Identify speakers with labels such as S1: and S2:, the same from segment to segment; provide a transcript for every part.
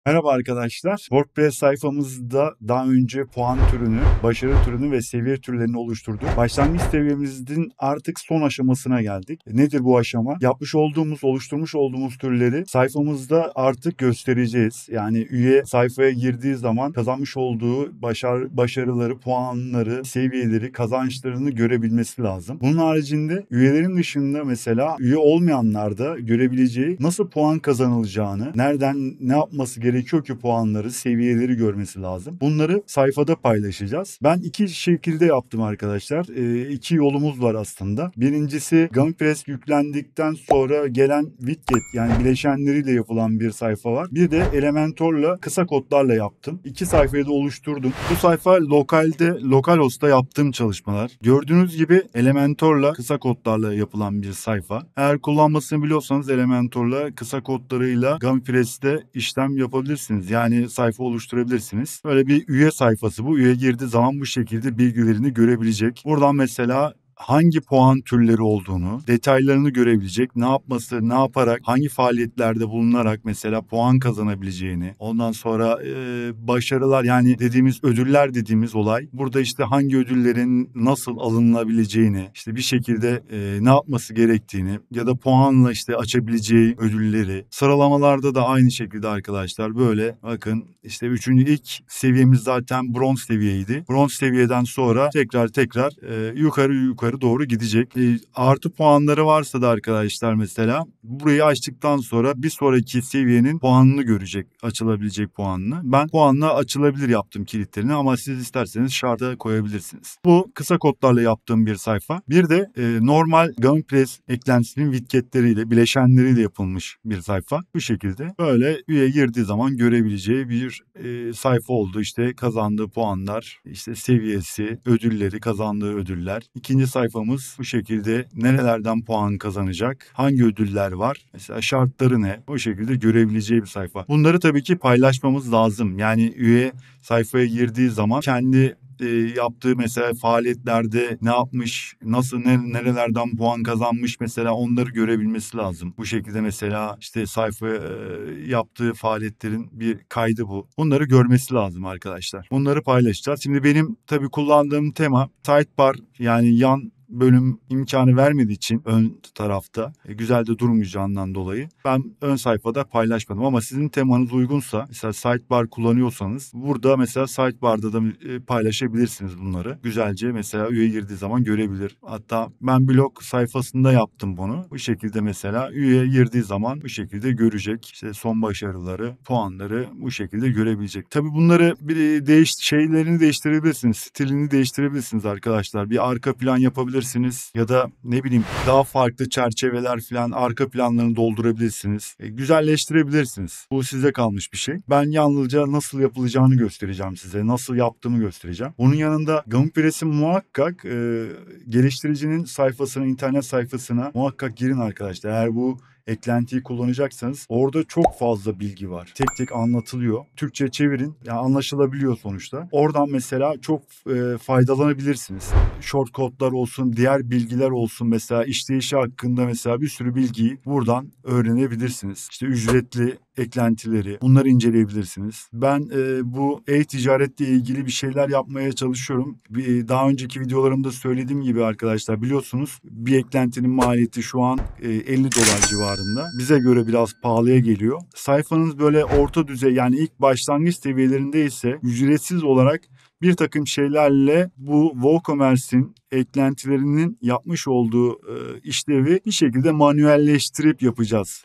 S1: Merhaba arkadaşlar. WordPress sayfamızda daha önce puan türünü, başarı türünü ve seviye türlerini oluşturduk. Başlangıç seviyemizin artık son aşamasına geldik. Nedir bu aşama? Oluşturmuş olduğumuz türleri sayfamızda artık göstereceğiz. Yani üye sayfaya girdiği zaman kazanmış olduğu başarıları, puanları, seviyeleri, kazançlarını görebilmesi lazım. Bunun haricinde üyelerin dışında mesela üye olmayanlar da görebileceği nasıl puan kazanılacağını, nereden ne yapması gerekiyor ki puanları, seviyeleri görmesi lazım. Bunları sayfada paylaşacağız. Ben iki şekilde yaptım arkadaşlar. İki yolumuz var aslında. Birincisi GummyPress yüklendikten sonra gelen widget yani bileşenleriyle yapılan bir sayfa var. Bir de Elementor'la kısa kodlarla yaptım. İki sayfayı da oluşturdum. Bu sayfa localhost'ta yaptığım çalışmalar. Gördüğünüz gibi Elementor'la kısa kodlarla yapılan bir sayfa. Eğer kullanmasını biliyorsanız Elementor'la kısa kodlarıyla GummyPress'te işlem yapabilirsiniz. Yani sayfa oluşturabilirsiniz. Böyle bir üye sayfası bu. Üye girdiği zaman bu şekilde bilgilerini görebilecek. Buradan mesela hangi puan türleri olduğunu, detaylarını görebilecek, ne yaparak, hangi faaliyetlerde bulunarak mesela puan kazanabileceğini, ondan sonra başarılar yani ödüller dediğimiz olay. Burada işte hangi ödüllerin nasıl alınılabileceğini, işte bir şekilde ne yapması gerektiğini ya da puanla işte açabileceği ödülleri, sıralamalarda da aynı şekilde arkadaşlar böyle bakın işte ilk seviyemiz zaten bronz seviyeydi. Bronz seviyeden sonra tekrar yukarı doğru gidecek. Artı puanları varsa da arkadaşlar mesela burayı açtıktan sonra bir sonraki seviyenin puanını görecek. Açılabilecek puanını. Ben puanla açılabilir yaptım kilitlerini ama siz isterseniz şarta koyabilirsiniz. Bu kısa kodlarla yaptığım bir sayfa. Bir de normal GummyPress eklentisinin widgetleriyle, bileşenleriyle yapılmış bir sayfa. Bu şekilde böyle üye girdiği zaman görebileceği bir sayfa oldu. İşte kazandığı puanlar, işte seviyesi, ödülleri, kazandığı ödüller. İkinci sayfamız bu şekilde nerelerden puan kazanacak, hangi ödüller var, mesela şartları ne, o şekilde görebileceği bir sayfa. Bunları tabii ki paylaşmamız lazım. Yani üye sayfaya girdiği zaman kendi yaptığı mesela faaliyetlerde ne yapmış, nerelerden puan kazanmış mesela onları görebilmesi lazım. Bu şekilde mesela işte sayfa yaptığı faaliyetlerin bir kaydı bu. Bunları görmesi lazım arkadaşlar. Bunları paylaşacağız. Şimdi benim tabii kullandığım tema sidebar yani yan bölüm imkanı vermediği için ön tarafta güzel de durmayacağından dolayı ben ön sayfada paylaşmadım ama sizin temanız uygunsa mesela sidebar kullanıyorsanız burada mesela sidebar'da da paylaşabilirsiniz bunları. Güzelce mesela üye girdiği zaman görebilir. Hatta ben blog sayfasında yaptım bunu. Bu şekilde mesela üye girdiği zaman bu şekilde görecek. İşte son başarıları, puanları bu şekilde görebilecek. Tabii bunları şeylerini değiştirebilirsiniz. Stilini değiştirebilirsiniz arkadaşlar. Bir arka plan yapabilirsiniz ya da ne bileyim daha farklı çerçeveler falan arka planlarını doldurabilirsiniz. Güzelleştirebilirsiniz. Bu size kalmış bir şey. Ben yalnızca nasıl yapılacağını göstereceğim size. Nasıl yaptığımı göstereceğim. Onun yanında GummyPress'in muhakkak geliştiricinin sayfasına, internet sayfasına muhakkak girin arkadaşlar. Eğer bu eklentiyi kullanacaksanız orada çok fazla bilgi var. Tek tek anlatılıyor. Türkçe çevirin. Yani anlaşılabiliyor sonuçta. Oradan mesela çok faydalanabilirsiniz. Shortcode'lar olsun, diğer bilgiler olsun mesela işleyişi hakkında mesela bir sürü bilgiyi buradan öğrenebilirsiniz. İşte ücretli eklentileri bunları inceleyebilirsiniz. Ben bu e-ticaretle ilgili bir şeyler yapmaya çalışıyorum. Daha önceki videolarımda söylediğim gibi arkadaşlar biliyorsunuz bir eklentinin maliyeti şu an $50 civarında. Bize göre biraz pahalıya geliyor. Sayfanız böyle orta düzey yani ilk başlangıç seviyelerinde ise ücretsiz olarak bir takım şeylerle bu WooCommerce'in eklentilerinin yapmış olduğu işlevi bir şekilde manuelleştirip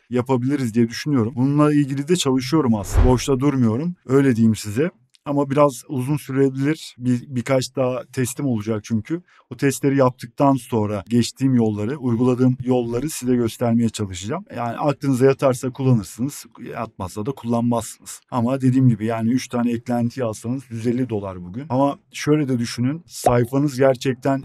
S1: yapabiliriz diye düşünüyorum. Bununla ilgili de çalışıyorum aslında. Boşta durmuyorum. Öyle diyeyim size. Ama biraz uzun sürebilir. Birkaç daha testim olacak çünkü. O testleri yaptıktan sonra geçtiğim yolları, uyguladığım yolları size göstermeye çalışacağım. Yani aklınıza yatarsa kullanırsınız, yatmazsa da kullanmazsınız. Ama dediğim gibi yani 3 tane eklenti alsanız $150 bugün. Ama şöyle de düşünün, sayfanız gerçekten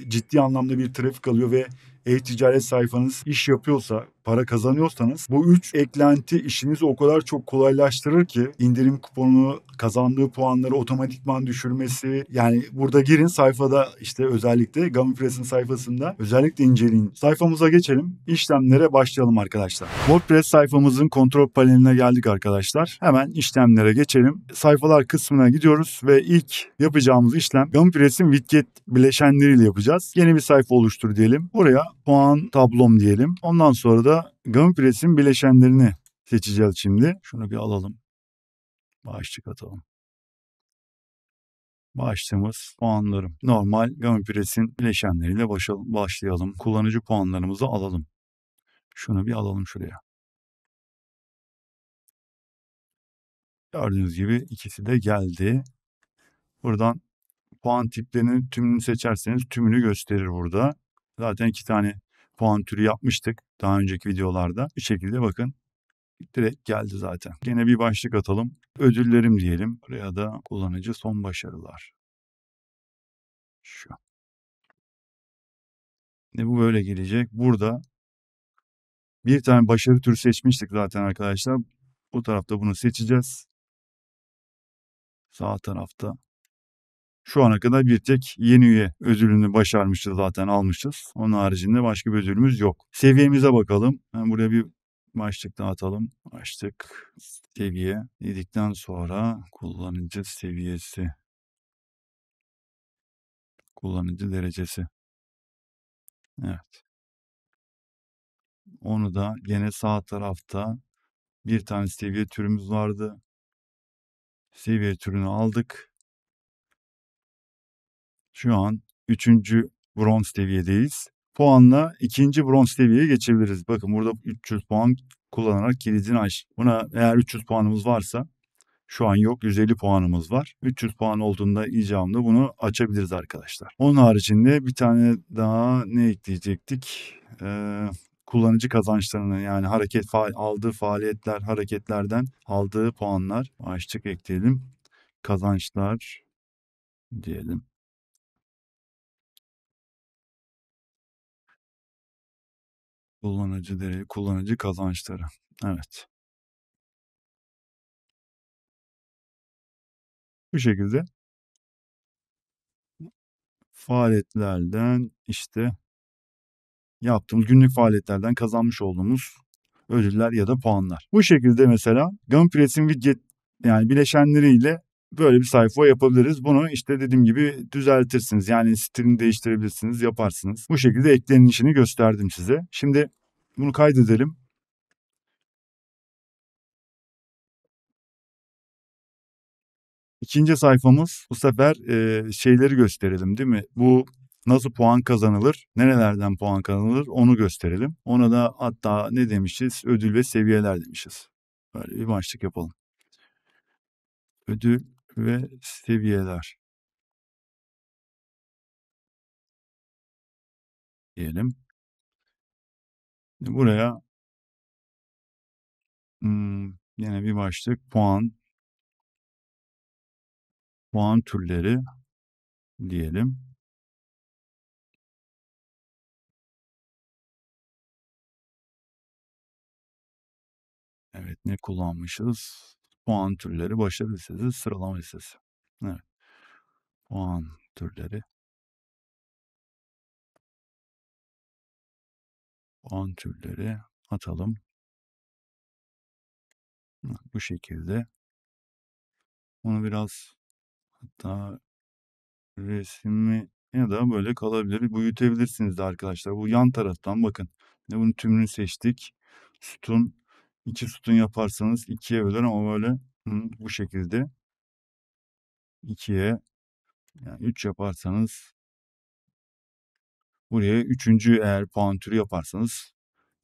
S1: ciddi anlamda bir trafik alıyor ve e-ticaret sayfanız iş yapıyorsa, para kazanıyorsanız bu 3 eklenti işinizi o kadar çok kolaylaştırır ki indirim kuponu, kazandığı puanları otomatikman düşürmesi. Yani burada girin sayfada işte özellikle GummyPress'in sayfasında özellikle inceleyin. Sayfamıza geçelim. İşlemlere başlayalım arkadaşlar. WordPress sayfamızın kontrol paneline geldik arkadaşlar. Hemen işlemlere geçelim. Sayfalar kısmına gidiyoruz ve ilk yapacağımız işlem GummyPress'in widget bileşenleriyle yapacağız. Yeni bir sayfa oluştur diyelim. Buraya puan tablom diyelim. Ondan sonra da GummyPress'in bileşenlerini seçeceğiz şimdi. Şunu bir alalım. Başlık atalım. Başlığımız puanlarım. Normal GummyPress'in bileşenleriyle başlayalım. Kullanıcı puanlarımızı alalım. Şunu bir alalım şuraya. Gördüğünüz gibi ikisi de geldi. Buradan puan tiplerinin tümünü seçerseniz tümünü gösterir burada. Zaten 2 tane puan türü yapmıştık daha önceki videolarda. Bir şekilde bakın direkt geldi zaten. Yine bir başlık atalım. Ödüllerim diyelim. Buraya da kullanıcı son başarılar. Şu. Bu böyle gelecek. Burada bir tane başarı türü seçmiştik zaten arkadaşlar. Bu tarafta bunu seçeceğiz. Sağ tarafta. Şu ana kadar bir tek yeni üye ödülünü başarmışız zaten almışız. Onun haricinde başka bir ödülümüz yok. Seviyemize bakalım. Ben buraya bir başlık daha atalım. Başlık seviye dedikten sonra kullanıcı seviyesi. Kullanıcı derecesi. Evet. Onu da gene sağ tarafta bir tane seviye türümüz vardı. Seviye türünü aldık. Şu an 3. bronz seviyedeyiz. Puanla 2. bronz seviyeye geçebiliriz. Bakın burada 300 puan kullanarak kilidini aç. Buna eğer 300 puanımız varsa şu an yok 150 puanımız var. 300 puan olduğunda icabında bunu açabiliriz arkadaşlar. Onun haricinde bir tane daha ne ekleyecektik? Kullanıcı kazançlarını yani aldığı faaliyetler, hareketlerden aldığı puanlar. Başlık ekleyelim. Kazançlar diyelim. Kullanıcı değeri, kullanıcı kazançları. Evet. Bu şekilde faaliyetlerden işte yaptığımız günlük faaliyetlerden kazanmış olduğumuz ödüller ya da puanlar. Bu şekilde mesela GummyPress'in widget yani bileşenleriyle böyle bir sayfa yapabiliriz. Bunu işte dediğim gibi düzeltirsiniz. Yani stilini değiştirebilirsiniz, yaparsınız. Bu şekilde eklenişini gösterdim size. Şimdi bunu kaydedelim. İkinci sayfamız bu sefer şeyleri gösterelim değil mi? Bu nasıl puan kazanılır, nerelerden puan kazanılır onu gösterelim. Ona da hatta ne demişiz? Ödül ve seviyeler demişiz. Böyle bir başlık yapalım. Ödül ve seviyeler diyelim. Buraya yine bir başlık puan türleri diyelim. Evet ne kullanmışız? Puan türleri, başarı listesi, sıralama listesi. Evet. Puan türleri. Puan türleri atalım. Bu şekilde. Onu biraz hatta resmi ya da böyle kalabilir. Büyütebilirsiniz de arkadaşlar. Bu yan taraftan bakın. Bunun tümünü seçtik. Sütun 2 sütun yaparsanız 2'ye bölür ama böyle bu şekilde 2'ye yani 3 yaparsanız buraya 3. eğer puan türü yaparsanız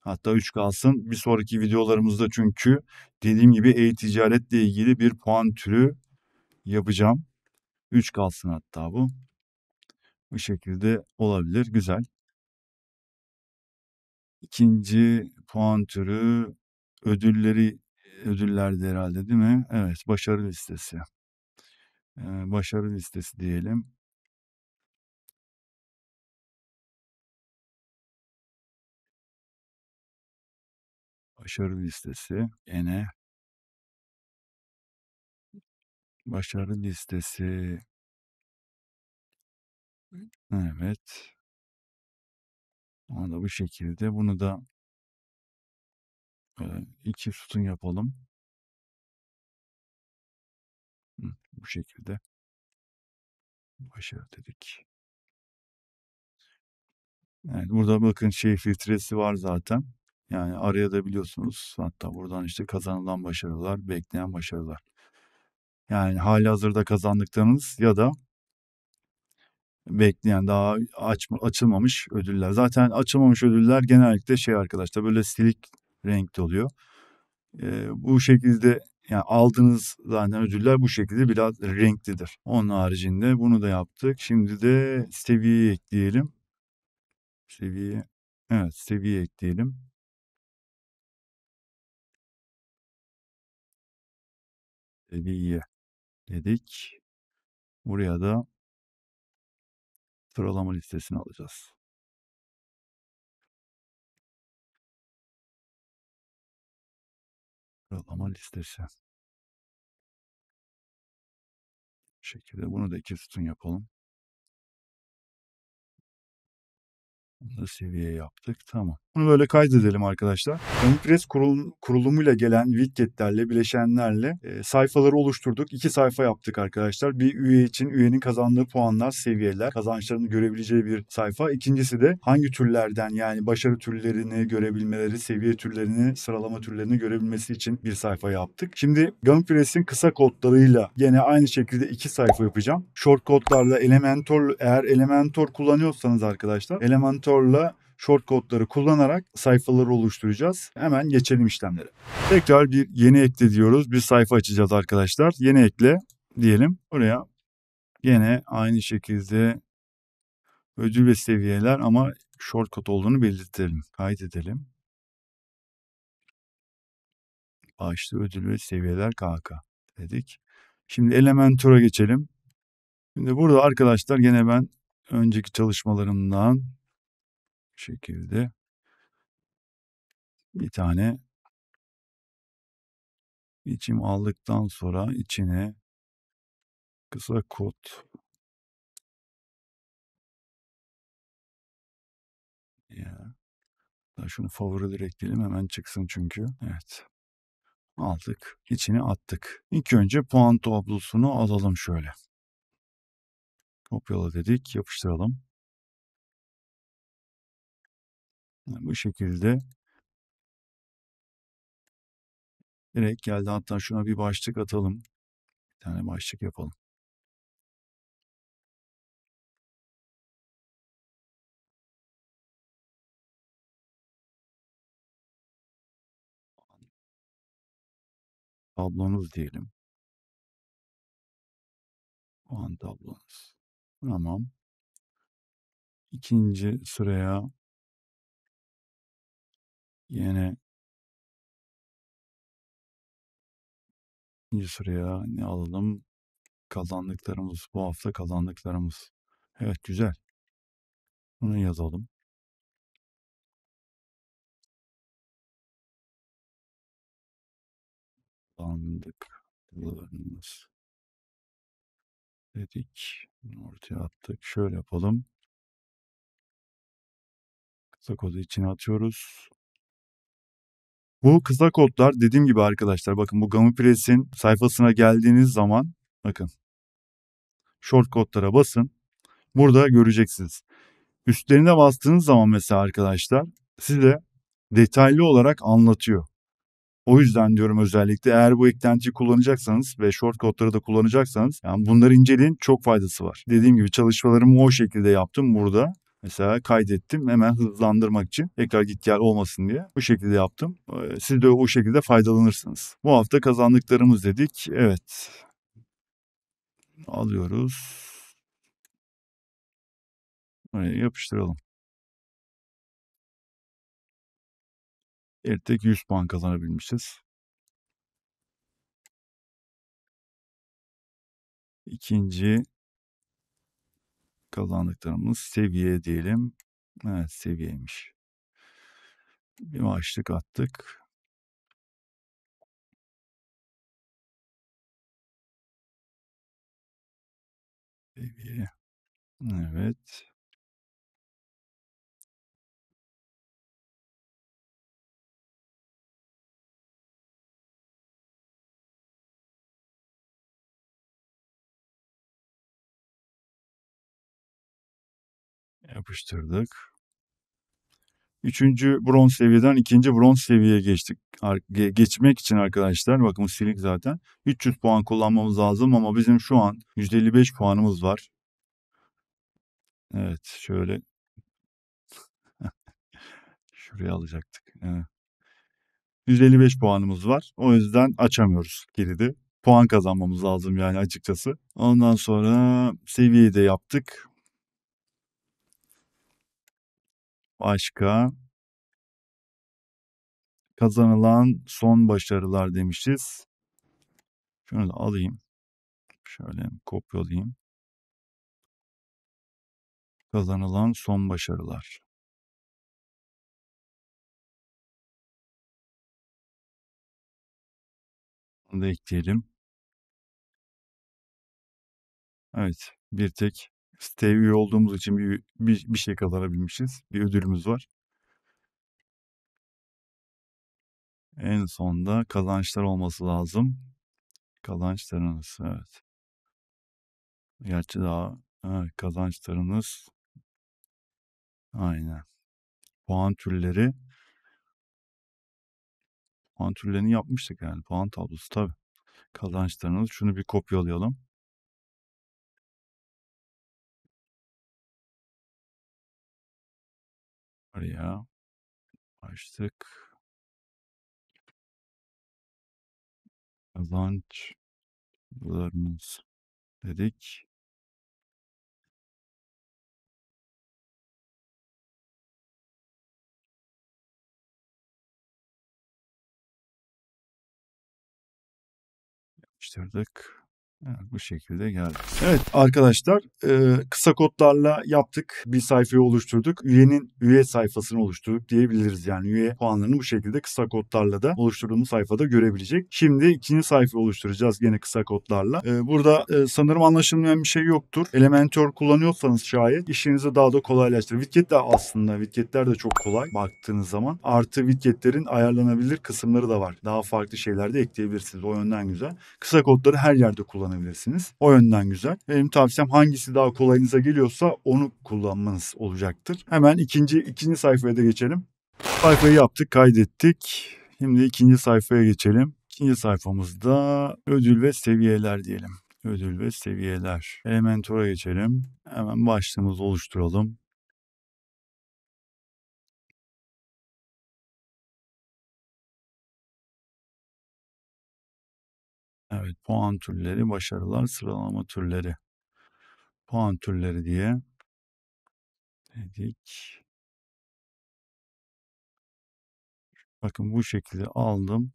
S1: hatta 3 kalsın. Bir sonraki videolarımızda çünkü dediğim gibi e-ticaretle ilgili bir puan türü yapacağım. 3 kalsın hatta bu. Bu şekilde olabilir. Güzel. İkinci puan türü ödüllerde herhalde değil mi? Evet, başarı listesi. Başarı listesi diyelim. Başarı listesi. Gene başarı listesi. Evet. Onu da bu şekilde. Bunu da 2 sütun yapalım. Bu şekilde. Başarı dedik. Evet, burada bakın filtresi var zaten. Yani arayabiliyorsunuz. Hatta buradan işte kazanılan başarılar, bekleyen başarılar. Yani halihazırda kazandıklarınız ya da bekleyen daha açılmamış ödüller. Zaten açılmamış ödüller genellikle arkadaşlar böyle silik renkte oluyor. Bu şekilde yani aldığınız zaten ödüller bu şekilde biraz renklidir. Onun haricinde bunu da yaptık. Şimdi de seviyeyi ekleyelim. Evet, seviye ekleyelim. Seviye dedik. Buraya da sıralama listesini alacağız. Sıralama listesi. Bu şekilde bunu da 2 sütun yapalım. Bunu da seviye yaptık. Tamam. Bunu böyle kaydedelim arkadaşlar. WordPress kurulumuyla gelen widgetlerle, bileşenlerle sayfaları oluşturduk. 2 sayfa yaptık arkadaşlar. Bir üye için üyenin kazandığı puanlar, seviyeler, kazançlarını görebileceği bir sayfa. İkincisi de hangi türlerden yani başarı türlerini görebilmeleri, seviye türlerini, sıralama türlerini görebilmesi için bir sayfa yaptık. Şimdi WordPress'in kısa kodlarıyla yine aynı şekilde 2 sayfa yapacağım. Short kodlarla Elementor, eğer Elementor kullanıyorsanız arkadaşlar, Elementor'la short kodları kullanarak sayfaları oluşturacağız. Hemen geçelim işlemlere. Tekrar bir yeni ekle diyoruz. Bir sayfa açacağız arkadaşlar. Yeni ekle diyelim. Buraya yine aynı şekilde ödül ve seviyeler ama short kod olduğunu belirtelim. Kaydedelim. Başta ödül ve seviyeler KK dedik. Şimdi Elementor'a geçelim. Şimdi burada arkadaşlar yine ben önceki çalışmalarımdan bu şekilde bir tane biçim aldıktan sonra içine kısa kod ya da şunu favoriler ekleyelim hemen çıksın çünkü. Evet. Aldık. İçine attık. İlk önce puan tablosunu alalım şöyle. Kopyala dedik. Yapıştıralım. Bu şekilde direkt geldi. Hatta şuna bir başlık atalım. Bir tane başlık yapalım. Tablonuz diyelim. Puan tablonuz. Tamam. İkinci sıraya yine ikinci sıraya ne alalım? Kazandıklarımız. Bu hafta kazandıklarımız. Evet güzel. Bunu yazalım. Kazandıklarımız dedik. Bunu ortaya attık. Şöyle yapalım. Kısa kodu içine atıyoruz. Bu kısa kodlar dediğim gibi arkadaşlar bakın bu GamiPress'in sayfasına geldiğiniz zaman bakın short kodlara basın. Burada göreceksiniz. Üstlerine bastığınız zaman mesela arkadaşlar size detaylı olarak anlatıyor. O yüzden diyorum özellikle eğer bu eklentiyi kullanacaksanız ve short kodları da kullanacaksanız yani bunları inceleyin çok faydası var. Dediğim gibi çalışmalarımı o şekilde yaptım burada. Mesela kaydettim hemen hızlandırmak için tekrar git gel olmasın diye bu şekilde yaptım. Siz de o şekilde faydalanırsınız. Bu hafta kazandıklarımız dedik. Evet. Alıyoruz. Oraya yapıştıralım. Bir tek 100 puan kazanabilmişiz. İkinci kazandıklarımız seviye diyelim. Evet seviyeymiş. Bir başlık attık. Seviye. Evet. Yapıştırdık. Üçüncü bronz seviyeden ikinci bronz seviyeye geçtik. Geçmek için arkadaşlar bakın bu silik zaten 300 puan kullanmamız lazım ama bizim şu an %55 puanımız var. Evet şöyle şuraya alacaktık. Evet. 155 puanımız var. O yüzden açamıyoruz kilidi. Puan kazanmamız lazım yani açıkçası. Ondan sonra seviyeyi de yaptık. Başka kazanılan son başarılar demişiz. Şunu da alayım. Şöyle kopyalayayım. Kazanılan son başarılar. Bunu da ekleyelim. Evet, bir tek siteye üye olduğumuz için bir şey kazanabilmişiz. Bir ödülümüz var. En sonda kazançlar olması lazım. Kazançlarınız, evet. Gerçi daha evet, kazançlarınız aynen. Puan türleri. Puan türlerini yapmıştık yani. Puan tablosu tabii. Kazançlarınız. Şunu bir kopyalayalım. Buraya açtık. Kazançlarımız dedik. Yapıştırdık. Evet, bu şekilde geldi. Evet arkadaşlar kısa kodlarla yaptık. Bir sayfayı oluşturduk. Üyenin üye sayfasını oluşturduk diyebiliriz. Yani üye puanlarını bu şekilde kısa kodlarla da oluşturduğumuz sayfada görebilecek. Şimdi ikinci sayfa oluşturacağız gene kısa kodlarla. Burada sanırım anlaşılmayan bir şey yoktur. Elementor kullanıyorsanız şayet işinizi daha da kolaylaştırır. Widget de aslında widgetler de çok kolay baktığınız zaman. Artı widgetlerin ayarlanabilir kısımları da var. Daha farklı şeyler de ekleyebilirsiniz. O yönden güzel. Kısa kodları her yerde kullanabilirsiniz. O yönden güzel. Benim tavsiyem hangisi daha kolayınıza geliyorsa onu kullanmanız olacaktır. Hemen ikinci sayfaya da geçelim. Sayfayı yaptık, kaydettik. Şimdi ikinci sayfaya geçelim. İkinci sayfamızda ödül ve seviyeler diyelim. Ödül ve seviyeler. Elementor'a geçelim. Hemen başlığımızı oluşturalım. Evet, puan türleri, başarılar, sıralama türleri. Puan türleri diye dedik. Bakın bu şekilde aldım,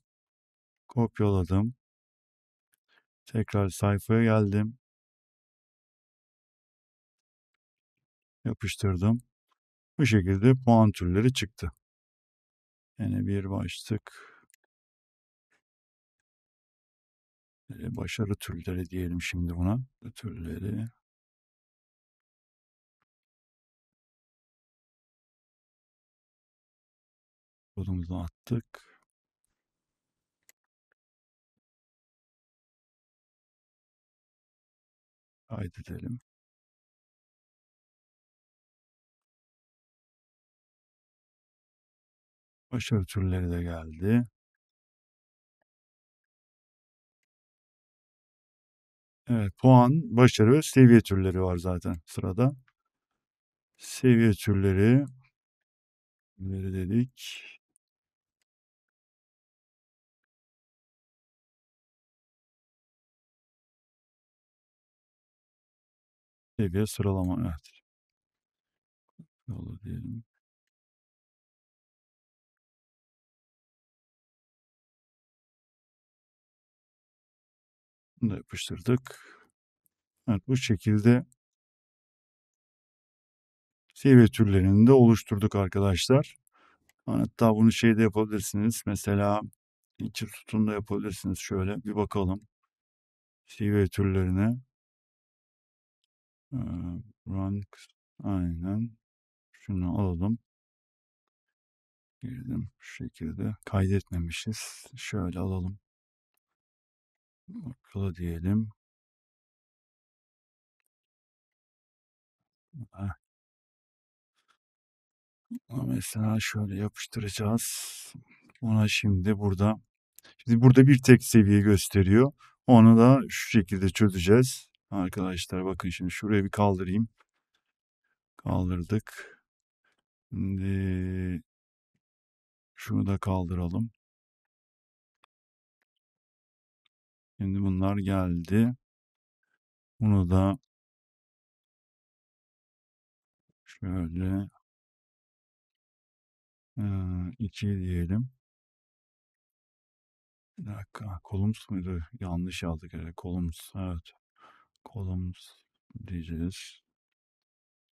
S1: kopyaladım. Tekrar sayfaya geldim. Yapıştırdım. Bu şekilde puan türleri çıktı. Yine bir başlık. Başarı türleri diyelim şimdi buna. Türleri. Kodumuzu attık. Kaydedelim. Başarı türleri de geldi. Evet, puan, başarı ve seviye türleri var zaten sırada. Seviye türleri dedik. Seviye sıralama, evet. Yolu diyelim. Bunu da yapıştırdık. Evet, bu şekilde seviye türlerini de oluşturduk arkadaşlar. Hatta bunu şeyde yapabilirsiniz. Mesela içi sütunda yapabilirsiniz. Şöyle bir bakalım. CV türlerine. Ee, Run. Aynen. Şunu alalım. Girdim. Şu şekilde. Kaydetmemişiz. Şöyle alalım. Okula diyelim. Heh, mesela şöyle yapıştıracağız. Ona şimdi burada bir tek seviye gösteriyor. Onu da şu şekilde çözeceğiz. Arkadaşlar bakın şimdi şuraya bir kaldırayım. Kaldırdık. Şimdi şunu da kaldıralım. Şimdi bunlar geldi. Bunu da şöyle 2 diyelim. Bir dakika. Columns muydu? Yanlış yazdık herhalde. Columns. Evet. Columns diyeceğiz.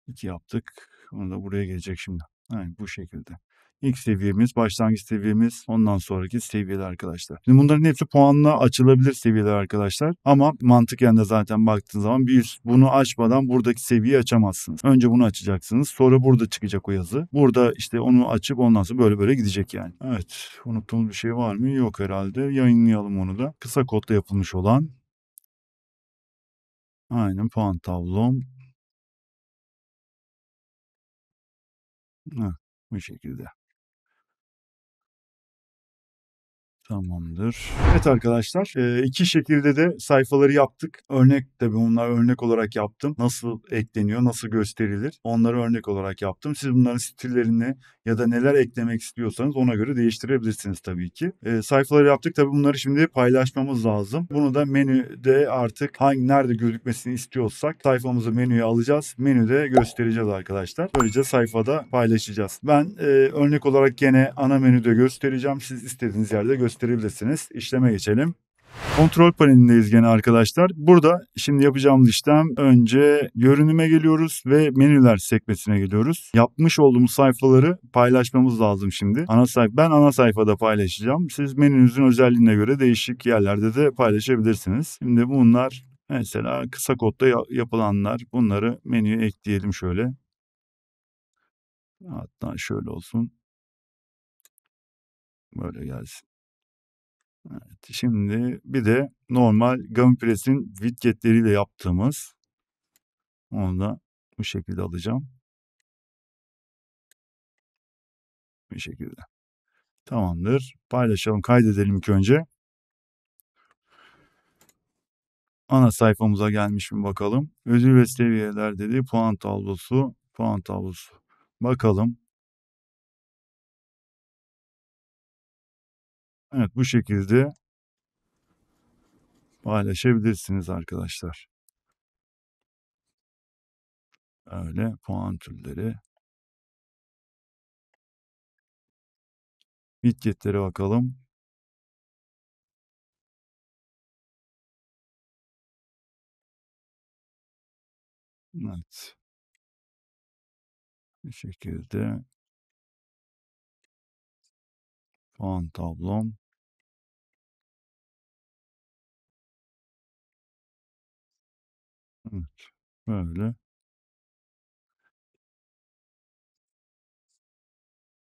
S1: 2 yaptık. Onu da buraya gelecek şimdi. Yani bu şekilde. İlk seviyemiz, başlangıç seviyemiz, ondan sonraki seviyeler arkadaşlar. Şimdi bunların hepsi puanla açılabilir seviyeler arkadaşlar. Ama mantıken de zaten baktığınız zaman bunu açmadan buradaki seviyeyi açamazsınız. Önce bunu açacaksınız. Sonra burada çıkacak o yazı. Burada işte onu açıp ondan sonra böyle böyle gidecek yani. Evet. Unuttuğumuz bir şey var mı? Yok herhalde. Yayınlayalım onu da. Kısa kodla yapılmış olan. Aynen puan tablom. Heh, bu şekilde. Tamamdır. Evet arkadaşlar, iki şekilde de sayfaları yaptık. Örnek tabii bunlar örnek olarak yaptım. Nasıl ekleniyor, nasıl gösterilir onları örnek olarak yaptım. Siz bunların stillerini ya da neler eklemek istiyorsanız ona göre değiştirebilirsiniz tabii ki. Sayfaları yaptık tabii bunları şimdi paylaşmamız lazım. Bunu da menüde artık nerede gözükmesini istiyorsak sayfamızı menüye alacağız. Menüde göstereceğiz arkadaşlar. Böylece sayfada paylaşacağız. Ben örnek olarak gene ana menüde göstereceğim. Siz istediğiniz yerde gösterebilirsiniz. İşleme geçelim. Kontrol panelindeyiz gene arkadaşlar. Burada şimdi yapacağımız işlem önce görünüme geliyoruz ve menüler sekmesine geliyoruz. Yapmış olduğumuz sayfaları paylaşmamız lazım şimdi. Ben ana sayfada paylaşacağım. Siz menünüzün özelliğine göre değişik yerlerde de paylaşabilirsiniz. Şimdi bunlar mesela kısa kodda yapılanlar. Bunları menüye ekleyelim şöyle. Hatta şöyle olsun. Böyle gelsin. Evet, şimdi bir de normal Gumpress'in widgetleriyle yaptığımız onu da bu şekilde alacağım. Bu şekilde. Tamamdır. Paylaşalım, kaydedelim ilk önce. Ana sayfamıza gelmiş mi bakalım. Ödül ve seviyeler dedi. Puan tablosu. Puan tablosu. Bakalım. Evet bu şekilde paylaşabilirsiniz arkadaşlar. Öyle puan türleri. Widgetlere bakalım. Evet. Bu şekilde puan tablom. Evet. Böyle.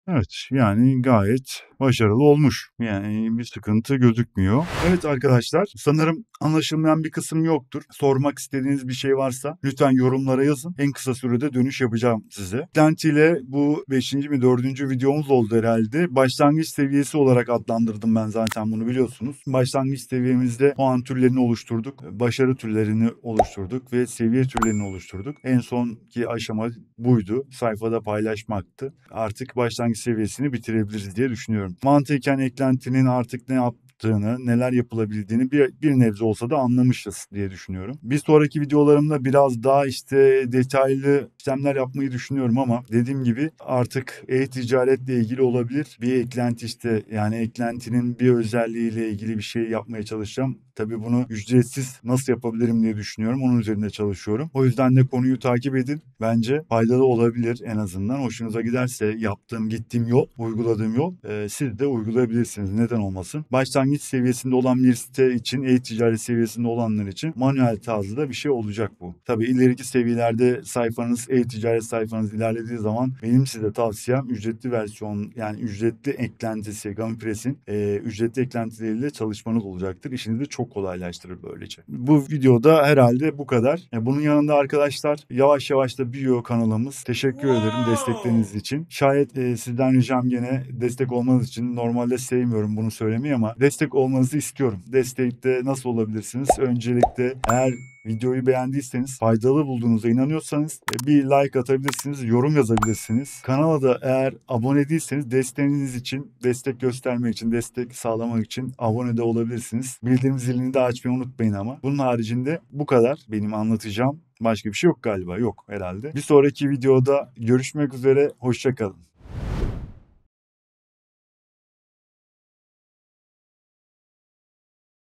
S1: Evet, yani gayet başarılı olmuş. Yani bir sıkıntı gözükmüyor. Evet arkadaşlar, sanırım anlaşılmayan bir kısım yoktur. Sormak istediğiniz bir şey varsa lütfen yorumlara yazın. En kısa sürede dönüş yapacağım size. Eklentiyle bu 5. mi 4. videomuz oldu herhalde. Başlangıç seviyesi olarak adlandırdım ben zaten bunu biliyorsunuz. Başlangıç seviyemizde puan türlerini oluşturduk. Başarı türlerini oluşturduk ve seviye türlerini oluşturduk. En sonki aşama buydu. Sayfada paylaşmaktı. Artık başlangıç seviyesini bitirebiliriz diye düşünüyorum. Mantıken eklentinin artık ne yaptığını, neler yapılabildiğini bir nebze olsa da anlamışız diye düşünüyorum. Bir sonraki videolarımda biraz daha işte detaylı işlemler yapmayı düşünüyorum ama dediğim gibi artık e-ticaretle ilgili olabilir. Bir eklenti işte yani eklentinin bir özelliğiyle ilgili bir şey yapmaya çalışacağım. Tabii bunu ücretsiz nasıl yapabilirim diye düşünüyorum. Onun üzerinde çalışıyorum. O yüzden de konuyu takip edin. Bence faydalı olabilir en azından. Hoşunuza giderse gittiğim yol, uyguladığım yol siz de uygulayabilirsiniz. Neden olmasın? Başlangıç başlangıç seviyesinde olan bir site için, e-ticaret seviyesinde olanlar için manuel tarzda bir şey olacak bu. Tabii ileriki seviyelerde sayfanız, e-ticaret sayfanız ilerlediği zaman benim size tavsiyem ücretli versiyon, yani ücretli eklentisi, GummyPress'in ücretli eklentileriyle çalışmanız olacaktır. İşinizi çok kolaylaştırır böylece. Bu videoda herhalde bu kadar. Bunun yanında arkadaşlar yavaş yavaş da büyüyor kanalımız. Teşekkür ederim destekleriniz için. Şayet sizden ricam gene destek olmanız için, normalde sevmiyorum bunu söylemeyi ama destek olmanızı istiyorum. Destekte nasıl olabilirsiniz? Öncelikle eğer videoyu beğendiyseniz, faydalı bulduğunuza inanıyorsanız bir like atabilirsiniz, yorum yazabilirsiniz. Kanala da eğer abone değilseniz desteğiniz için, destek göstermek için, destek sağlamak için abone de olabilirsiniz. Bildirim zilini de açmayı unutmayın ama. Bunun haricinde bu kadar benim anlatacağım. Başka bir şey yok galiba. Yok herhalde. Bir sonraki videoda görüşmek üzere. Hoşça kalın.